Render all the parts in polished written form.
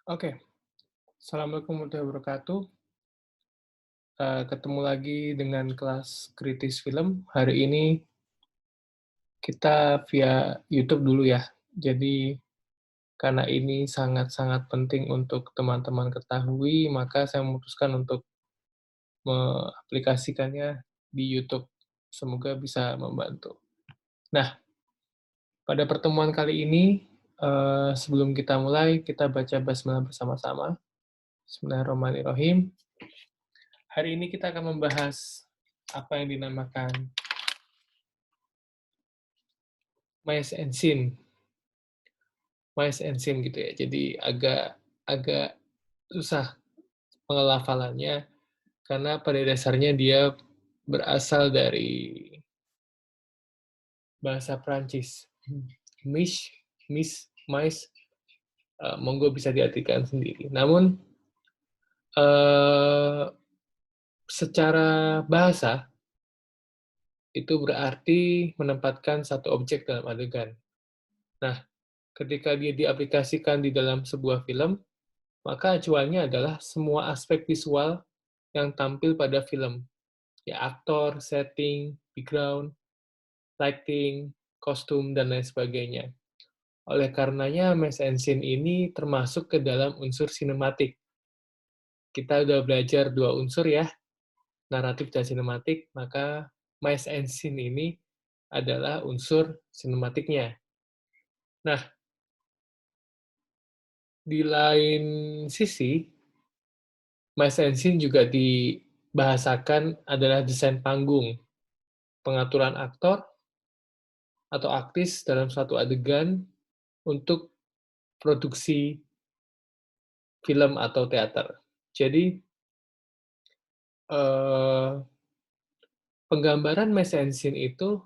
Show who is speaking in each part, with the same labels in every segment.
Speaker 1: Oke, Assalamualaikum warahmatullahi wabarakatuh. Ketemu lagi dengan kelas kritis film. Hari ini kita via YouTube dulu ya. Jadi, karena ini sangat-sangat penting untuk teman-teman ketahui, maka saya memutuskan untuk mengaplikasikannya di YouTube. Semoga bisa membantu. Nah, pada pertemuan kali ini, sebelum kita mulai, kita baca basmalah bersama-sama. Bismillahirrahmanirrahim. Hari ini kita akan membahas apa yang dinamakan mice and sin. Mice and sin gitu ya. Jadi agak agak susah pengelafalannya karena pada dasarnya dia berasal dari bahasa Prancis. Miche, mice, monggo bisa diartikan sendiri. Namun eh, secara bahasa itu berarti menempatkan satu objek dalam adegan. Nah, ketika dia diaplikasikan di dalam sebuah film, maka acuannya adalah semua aspek visual yang tampil pada film. Ya, aktor, setting, background, lighting, kostum, dan lain sebagainya. Oleh karenanya, Mass and Scene ini termasuk ke dalam unsur sinematik. Kita udah belajar dua unsur ya, naratif dan sinematik, maka Mass and Scene ini adalah unsur sinematiknya. Nah, di lain sisi, Mass and Scene juga dibahasakan adalah desain panggung, pengaturan aktor atau aktris dalam suatu adegan untuk produksi film atau teater. Jadi, eee, penggambaran Mass and Scene itu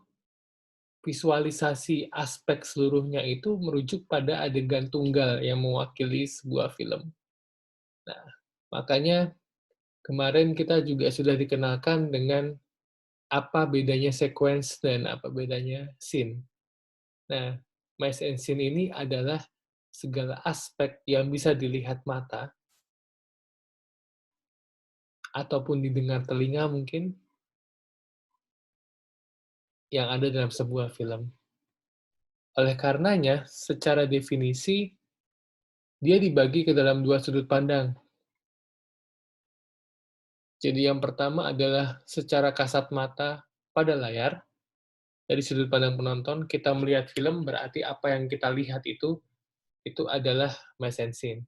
Speaker 1: visualisasi aspek seluruhnya itu merujuk pada adegan tunggal yang mewakili sebuah film. Nah, makanya kemarin kita juga sudah dikenalkan dengan apa bedanya sequence dan apa bedanya scene. Nah, Mass and Scene ini adalah segala aspek yang bisa dilihat mata ataupun didengar telinga mungkin, yang ada dalam sebuah film. Oleh karenanya, secara definisi, dia dibagi ke dalam dua sudut pandang. Jadi yang pertama adalah secara kasat mata pada layar, dari sudut pandang penonton, kita melihat film berarti apa yang kita lihat itu adalah mise en scene.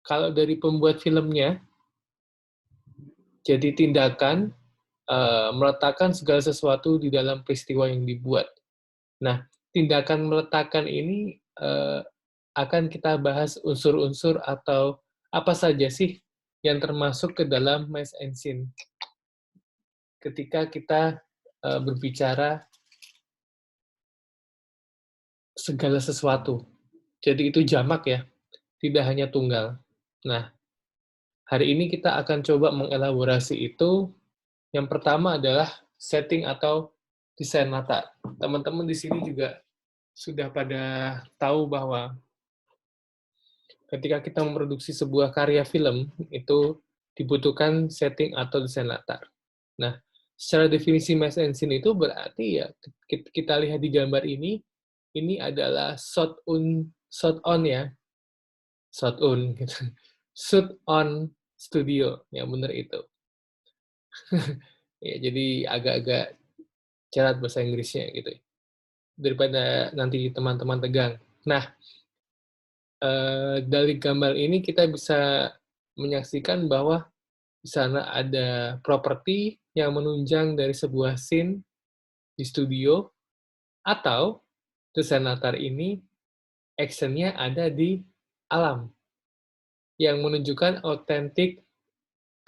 Speaker 1: Kalau dari pembuat filmnya, jadi tindakan meletakkan segala sesuatu di dalam peristiwa yang dibuat. Nah, tindakan meletakkan ini akan kita bahas unsur-unsur atau apa saja sih yang termasuk ke dalam mise en scene. Ketika kita berbicara segala sesuatu. Jadi itu jamak ya, tidak hanya tunggal. Nah, hari ini kita akan coba mengelaborasi itu. Yang pertama adalah setting atau desain latar. Teman-teman di sini juga sudah pada tahu bahwa ketika kita memproduksi sebuah karya film, itu dibutuhkan setting atau desain latar. Nah, secara definisi mass and scene itu berarti ya, kita lihat di gambar ini adalah shot on ya, shot on, gitu. Shoot on studio, yang benar itu. Ya, jadi agak-agak cerat bahasa Inggrisnya gitu, daripada nanti teman-teman tegang. Nah, dari gambar ini kita bisa menyaksikan bahwa di sana ada properti yang menunjang dari sebuah scene di studio, atau desain latar ini action-nya ada di alam, yang menunjukkan otentik,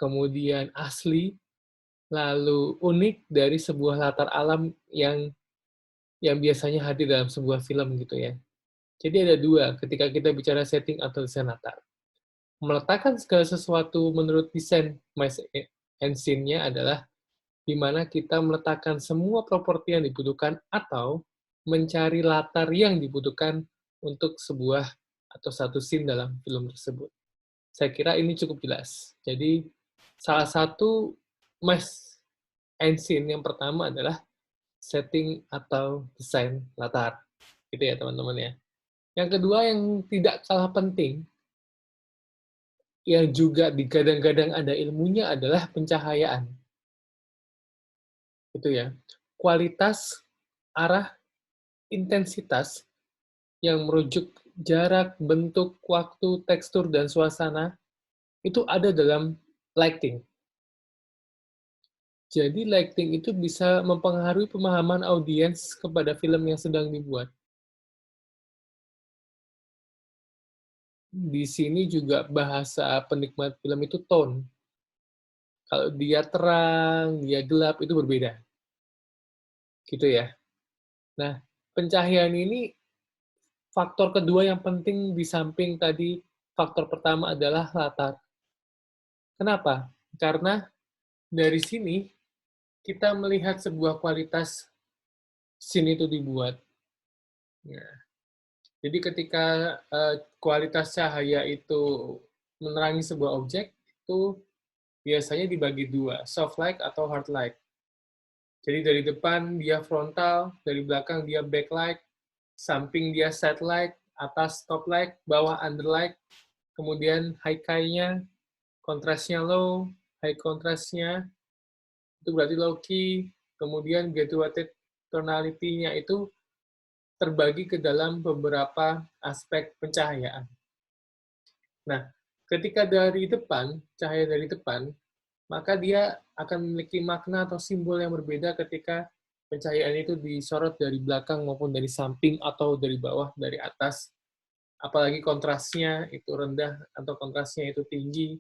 Speaker 1: kemudian asli, lalu unik dari sebuah latar alam yang biasanya hadir dalam sebuah film gitu ya. Jadi ada dua ketika kita bicara setting atau desain latar. Meletakkan segala sesuatu menurut desain Mice and Scene-nya adalah di mana kita meletakkan semua properti yang dibutuhkan atau mencari latar yang dibutuhkan untuk sebuah atau satu scene dalam film tersebut. Saya kira ini cukup jelas. Jadi, salah satu must and scene yang pertama adalah setting atau desain latar. Gitu ya, teman-teman ya. Yang kedua yang tidak kalah penting, yang juga digadang-gadang ada ilmunya adalah pencahayaan. Gitu ya. Kualitas, arah, intensitas yang merujuk jarak, bentuk, waktu, tekstur, dan suasana itu ada dalam lighting. Jadi lighting itu bisa mempengaruhi pemahaman audiens kepada film yang sedang dibuat. Di sini juga bahasa penikmat film itu tone. Kalau dia terang, dia gelap, itu berbeda. Gitu ya. Nah, pencahayaan ini faktor kedua yang penting di samping tadi faktor pertama adalah latar. Kenapa? Karena dari sini kita melihat sebuah kualitas scene itu dibuat. Nah, jadi ketika kualitas cahaya itu menerangi sebuah objek, itu biasanya dibagi dua, soft light atau hard light. Jadi dari depan dia frontal, dari belakang dia backlight, samping dia side light, atas top light, bawah underlight, kemudian high-nya, kontrasnya low, high kontrasnya, itu berarti low key, kemudian graduated tonality-nya itu terbagi ke dalam beberapa aspek pencahayaan. Nah, ketika dari depan, cahaya dari depan, maka dia akan memiliki makna atau simbol yang berbeda ketika pencahayaan itu disorot dari belakang maupun dari samping atau dari bawah, dari atas. Apalagi kontrasnya itu rendah atau kontrasnya itu tinggi,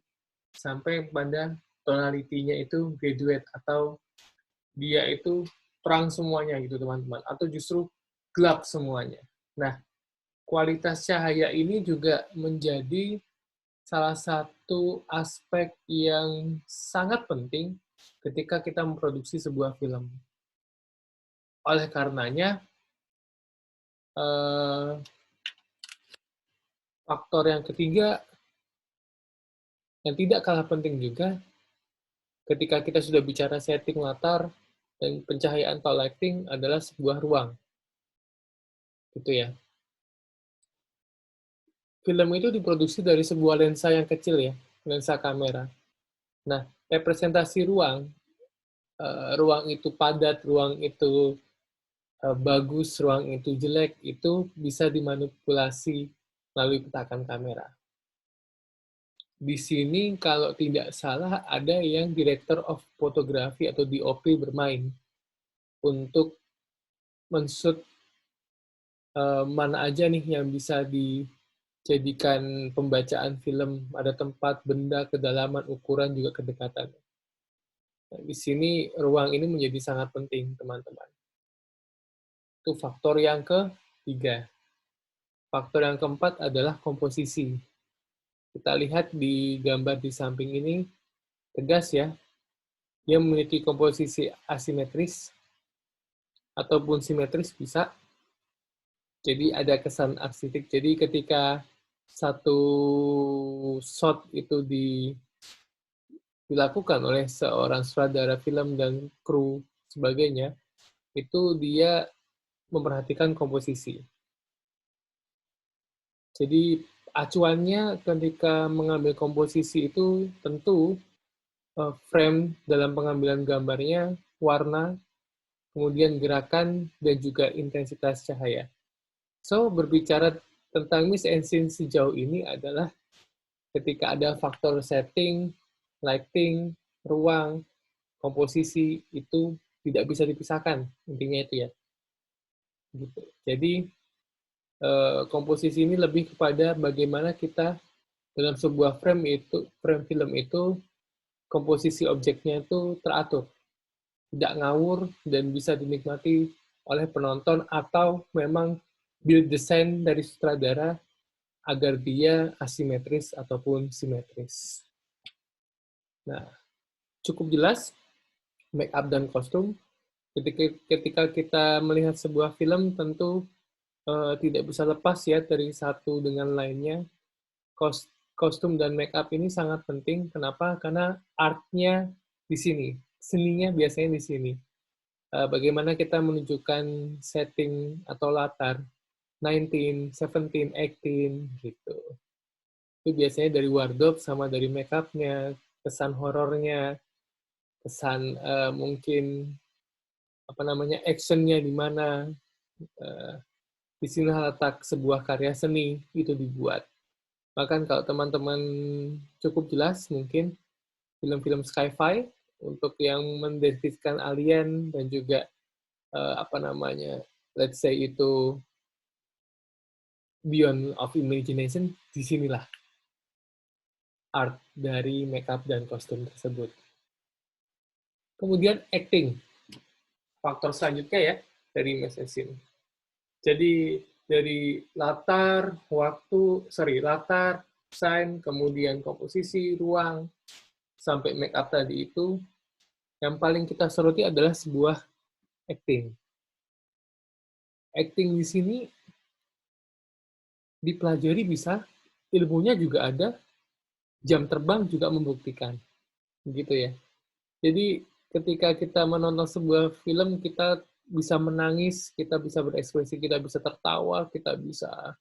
Speaker 1: sampai pada tonality-nya itu graduate atau dia itu terang semuanya gitu teman-teman, atau justru gelap semuanya. Nah, kualitas cahaya ini juga menjadi salah satu aspek yang sangat penting ketika kita memproduksi sebuah film. Oleh karenanya, faktor yang ketiga yang tidak kalah penting juga, ketika kita sudah bicara setting latar dan pencahayaan atau lighting adalah sebuah ruang. Gitu ya. Film itu diproduksi dari sebuah lensa yang kecil ya, lensa kamera. Nah, representasi ruang, ruang itu padat, ruang itu bagus, ruang itu jelek, itu bisa dimanipulasi melalui petakan kamera. Di sini kalau tidak salah ada yang Director of Photography atau DOP bermain untuk men-shoot mana aja nih yang bisa dijadikan pembacaan film, ada tempat, benda, kedalaman, ukuran, juga kedekatan. Nah, di sini ruang ini menjadi sangat penting, teman-teman. Itu faktor yang ketiga. Faktor yang keempat adalah komposisi. Kita lihat di gambar di samping ini, tegas ya, dia memiliki komposisi asimetris, ataupun simetris bisa. Jadi ada kesan arsitek. Jadi ketika satu shot itu dilakukan oleh seorang sutradara film dan kru sebagainya, itu dia memperhatikan komposisi. Jadi acuannya ketika mengambil komposisi itu tentu frame dalam pengambilan gambarnya, warna, kemudian gerakan, dan juga intensitas cahaya. So, berbicara tentang Miss and Scene sejauh ini adalah ketika ada faktor setting, lighting, ruang, komposisi, itu tidak bisa dipisahkan. Intinya itu ya. Gitu. Jadi, komposisi ini lebih kepada bagaimana kita dalam sebuah frame film itu, komposisi objeknya itu teratur, tidak ngawur, dan bisa dinikmati oleh penonton, atau memang build design dari sutradara agar dia asimetris ataupun simetris. Nah, cukup jelas make up dan kostum. Ketika kita melihat sebuah film, tentu tidak bisa lepas ya dari satu dengan lainnya. Kostum dan make up ini sangat penting. Kenapa? Karena art-nya di sini, seninya biasanya di sini. Bagaimana kita menunjukkan setting atau latar 19, 17, 18 gitu. Itu biasanya dari wardrobe sama dari make up-nya, kesan horornya, kesan mungkin apa namanya action-nya di mana. Uh, di sini letak sebuah karya seni itu dibuat. Bahkan kalau teman-teman cukup jelas mungkin film-film sci-fi untuk yang mendeskripsikan alien dan juga apa namanya, let's say itu beyond of imagination, disinilah art dari makeup dan kostum tersebut. Kemudian acting, faktor selanjutnya ya dari messaging. Jadi dari latar, sign, kemudian komposisi, ruang, sampai make up tadi itu, yang paling kita soroti adalah sebuah acting. Acting di sini dipelajari bisa, ilmunya juga ada, jam terbang juga membuktikan. Gitu ya. Jadi ketika kita menonton sebuah film, kita bisa menangis, kita bisa berekspresi, kita bisa tertawa, kita bisa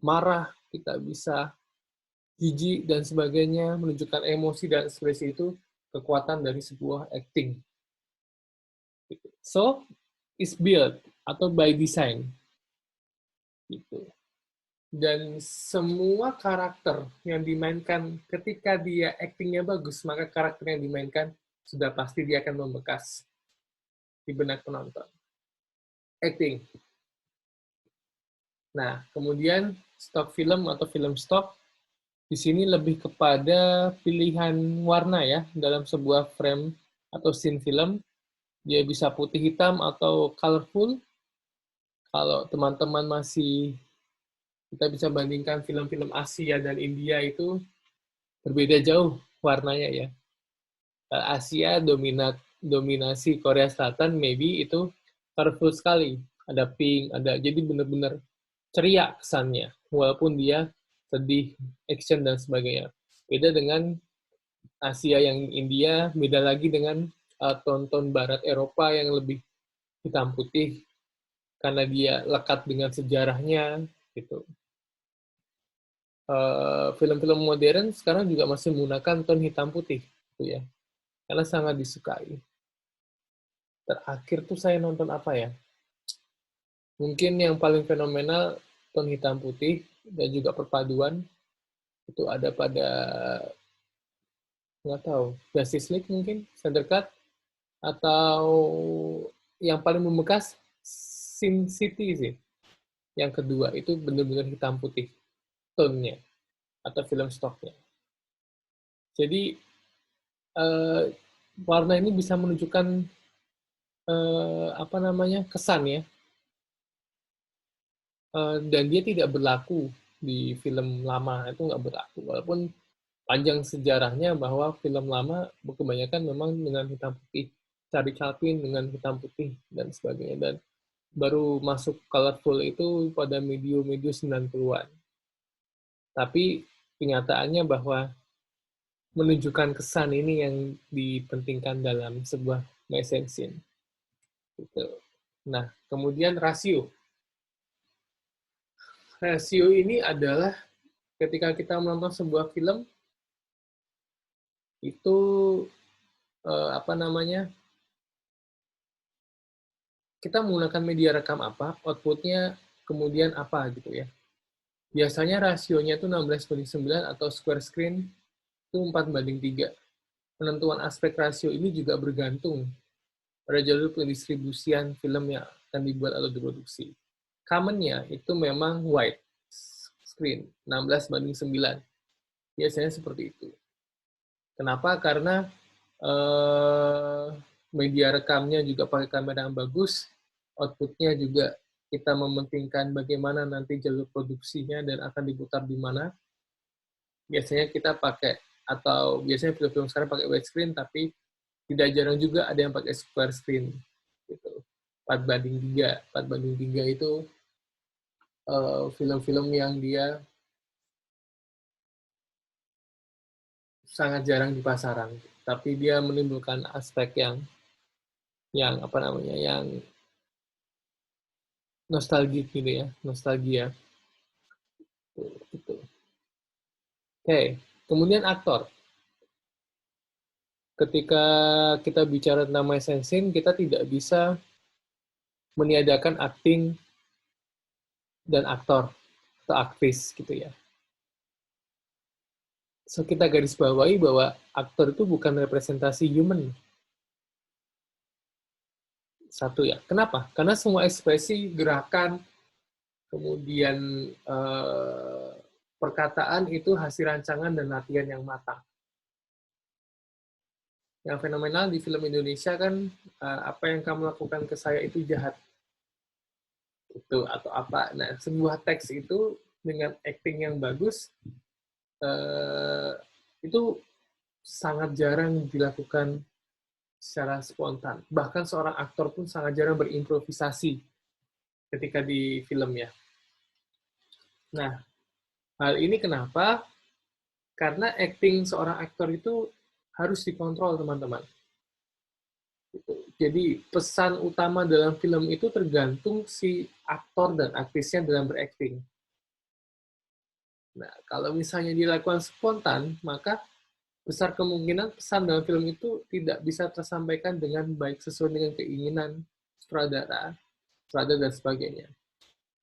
Speaker 1: marah, kita bisa jijik dan sebagainya, menunjukkan emosi dan ekspresi itu kekuatan dari sebuah acting. So, is built atau by design. Gitu. Dan semua karakter yang dimainkan ketika dia actingnya bagus, maka karakter yang dimainkan sudah pasti dia akan membekas di benak penonton. Acting. Nah, kemudian stock film atau film stock di sini lebih kepada pilihan warna ya dalam sebuah frame atau scene film. Dia bisa putih hitam atau colorful. Kalau teman-teman masih kita bisa bandingkan film-film Asia dan India itu berbeda jauh warnanya ya. Asia dominasi Korea Selatan maybe itu colorful sekali. Ada pink, ada jadi benar-benar ceria kesannya walaupun dia sedih, action dan sebagainya. Beda dengan Asia yang India, beda lagi dengan tonton barat Eropa yang lebih hitam putih karena dia lekat dengan sejarahnya gitu. Film-film modern sekarang juga masih menggunakan ton hitam putih gitu ya. Karena sangat disukai. Terakhir tuh saya nonton apa ya? Mungkin yang paling fenomenal ton hitam putih dan juga perpaduan itu ada pada nggak tahu Justice League mungkin Snyder Cut atau yang paling membekas Sin City sih. Yang kedua itu benar-benar hitam putih tone-nya atau film stoknya. Jadi warna ini bisa menunjukkan apa namanya kesan ya, dan dia tidak berlaku di film lama itu nggak berlaku walaupun panjang sejarahnya bahwa film lama kebanyakan memang dengan hitam putih, Charlie Chaplin dengan hitam putih dan sebagainya dan baru masuk colorful itu pada medio 90-an. Tapi kenyataannya bahwa menunjukkan kesan ini yang dipentingkan dalam sebuah message scene. Gitu. Nah, kemudian rasio. Rasio ini adalah ketika kita menonton sebuah film, itu apa namanya, kita menggunakan media rekam apa, outputnya kemudian apa gitu ya. Biasanya rasionya itu 16:9 atau square screen itu 4:3. Penentuan aspek rasio ini juga bergantung pada jalur pendistribusian film yang akan dibuat atau diproduksi. Commonnya itu memang wide screen, 16:9. Biasanya seperti itu. Kenapa? Karena media rekamnya juga pakai kamera yang bagus, outputnya juga kita mementingkan bagaimana nanti jalur produksinya dan akan diputar di mana. Biasanya kita pakai, atau biasanya film-film sekarang pakai widescreen, tapi tidak jarang juga ada yang pakai square screen. Gitu. 4:3. 4:3 itu film-film yang dia sangat jarang di pasaran, tapi dia menimbulkan aspek yang apa namanya, yang nostalgia gitu ya, nostalgia. Gitu. Oke, kemudian aktor. Ketika kita bicara tentang mesensin, kita tidak bisa meniadakan acting dan aktor atau aktris gitu ya. So, kita garis bawahi bahwa aktor itu bukan representasi human. Satu ya. Kenapa? Karena semua ekspresi, gerakan, kemudian perkataan itu hasil rancangan dan latihan yang matang. Yang fenomenal di film Indonesia kan, apa yang kamu lakukan ke saya itu jahat. Itu atau apa. Nah, sebuah teks itu dengan acting yang bagus, itu sangat jarang dilakukan secara spontan. Bahkan seorang aktor pun sangat jarang berimprovisasi ketika di film ya. Nah, hal ini kenapa? Karena acting seorang aktor itu harus dikontrol, teman-teman. Jadi, pesan utama dalam film itu tergantung si aktor dan aktrisnya dalam berakting. Nah, kalau misalnya dilakukan spontan, maka besar kemungkinan pesan dalam film itu tidak bisa tersampaikan dengan baik sesuai dengan keinginan sutradara, dan sebagainya.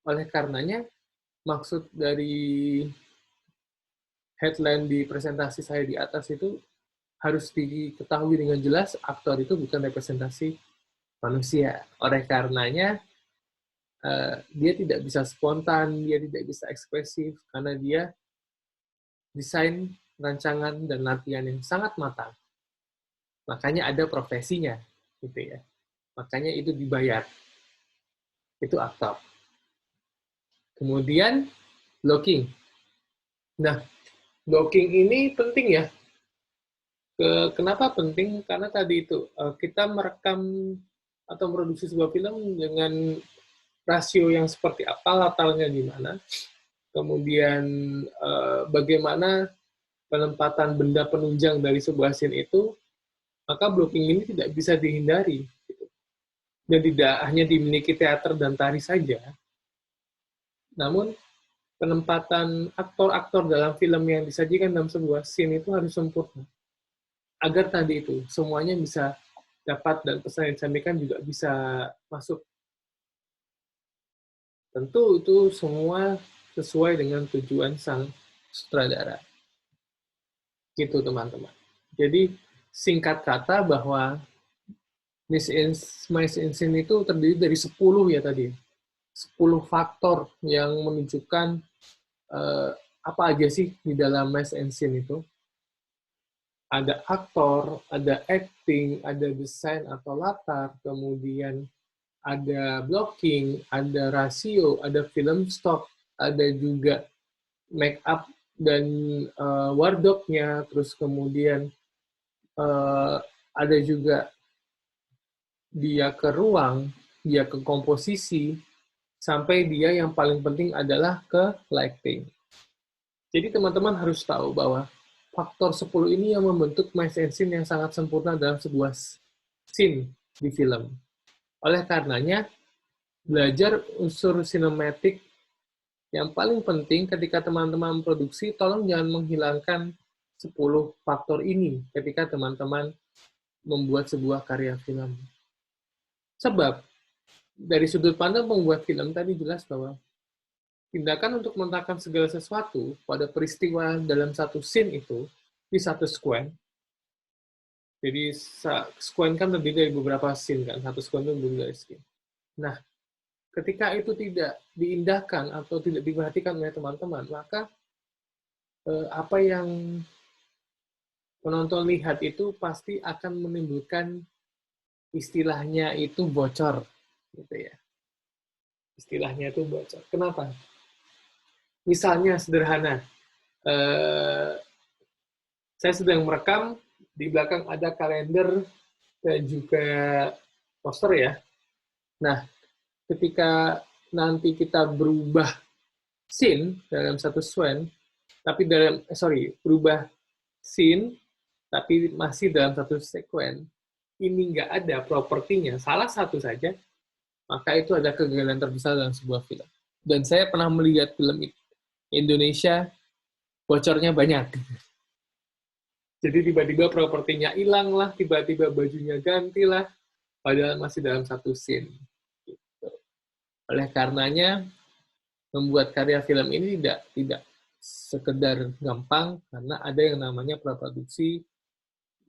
Speaker 1: Oleh karenanya, maksud dari headline di presentasi saya di atas itu harus diketahui dengan jelas, aktor itu bukan representasi manusia. Oleh karenanya, dia tidak bisa spontan, dia tidak bisa ekspresif, karena dia desain, rancangan, dan latihan yang sangat matang. Makanya ada profesinya, gitu ya. Makanya itu dibayar. Itu aktor. Kemudian, blocking. Nah, blocking ini penting ya. Kenapa penting? Karena tadi itu, kita merekam atau produksi sebuah film dengan rasio yang seperti apa, latarnya gimana, kemudian bagaimana penempatan benda penunjang dari sebuah scene itu, maka blocking ini tidak bisa dihindari. Dan tidak hanya dimiliki teater dan tari saja, namun penempatan aktor-aktor dalam film yang disajikan dalam sebuah scene itu harus sempurna. Agar tadi itu, semuanya bisa dapat dan pesan yang disampaikan juga bisa masuk. Tentu itu semua sesuai dengan tujuan sang sutradara. Gitu, teman-teman. Jadi, singkat kata bahwa mesensin itu terdiri dari 10 ya tadi. 10 faktor yang menunjukkan apa aja sih di dalam mesensin itu. Ada aktor, ada acting, ada desain atau latar, kemudian ada blocking, ada rasio, ada film stock, ada juga make up dan wardrobe-nya, terus kemudian ada juga dia ke ruang, dia ke komposisi, sampai dia yang paling penting adalah ke lighting. Jadi teman-teman harus tahu bahwa faktor 10 ini yang membentuk mesensin yang sangat sempurna dalam sebuah scene di film. Oleh karenanya, belajar unsur sinematik yang paling penting ketika teman-teman produksi, tolong jangan menghilangkan 10 faktor ini ketika teman-teman membuat sebuah karya film. Sebab, dari sudut pandang pembuat film tadi jelas bahwa tindakan untuk meletakkan segala sesuatu pada peristiwa dalam satu scene itu, di satu sequence, jadi sequence kan terdiri dari beberapa scene kan, satu sequence itu terdiri dari scene. Nah, ketika itu tidak diindahkan atau tidak diperhatikan oleh teman-teman, maka apa yang penonton lihat itu pasti akan menimbulkan istilahnya itu bocor, gitu ya. Istilahnya itu bocor. Kenapa? Misalnya sederhana, saya sedang merekam, di belakang ada kalender dan juga poster ya. Nah, ketika nanti kita berubah scene dalam satu scene, tapi berubah scene, tapi masih dalam satu sekuen, ini nggak ada propertinya, salah satu saja, maka itu ada kegagalan terbesar dalam sebuah film. Dan saya pernah melihat film Indonesia, bocornya banyak. Jadi tiba-tiba propertinya hilang lah, tiba-tiba bajunya ganti lah, padahal masih dalam satu scene. Gitu. Oleh karenanya, membuat karya film ini tidak sekedar gampang, karena ada yang namanya praproduksi.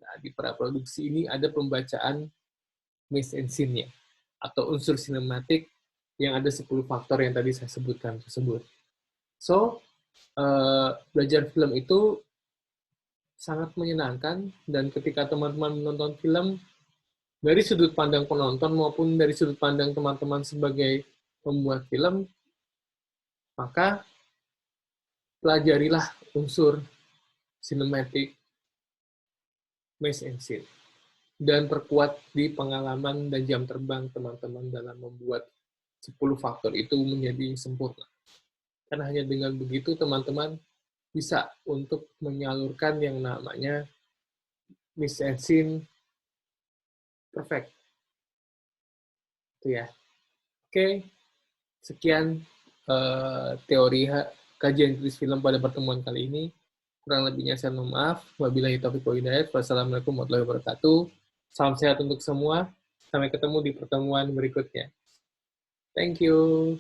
Speaker 1: Nah, di praproduksi ini ada pembacaan mise en scene-nya, atau unsur sinematik yang ada 10 faktor yang tadi saya sebutkan tersebut. So, belajar film itu sangat menyenangkan, dan ketika teman-teman menonton film, dari sudut pandang penonton maupun dari sudut pandang teman-teman sebagai pembuat film, maka pelajarilah unsur sinematik, mise en scene, dan perkuat di pengalaman dan jam terbang teman-teman dalam membuat 10 faktor itu menjadi sempurna. Karena hanya dengan begitu teman-teman bisa untuk menyalurkan yang namanya mise en scene perfect. Itu ya. Oke, sekian teori kajian kritis film pada pertemuan kali ini. Kurang lebihnya saya mohon maaf. Wabillahi taufiq wal hidayah. Wassalamualaikum warahmatullahi wabarakatuh. Salam sehat untuk semua. Sampai ketemu di pertemuan berikutnya. Thank you.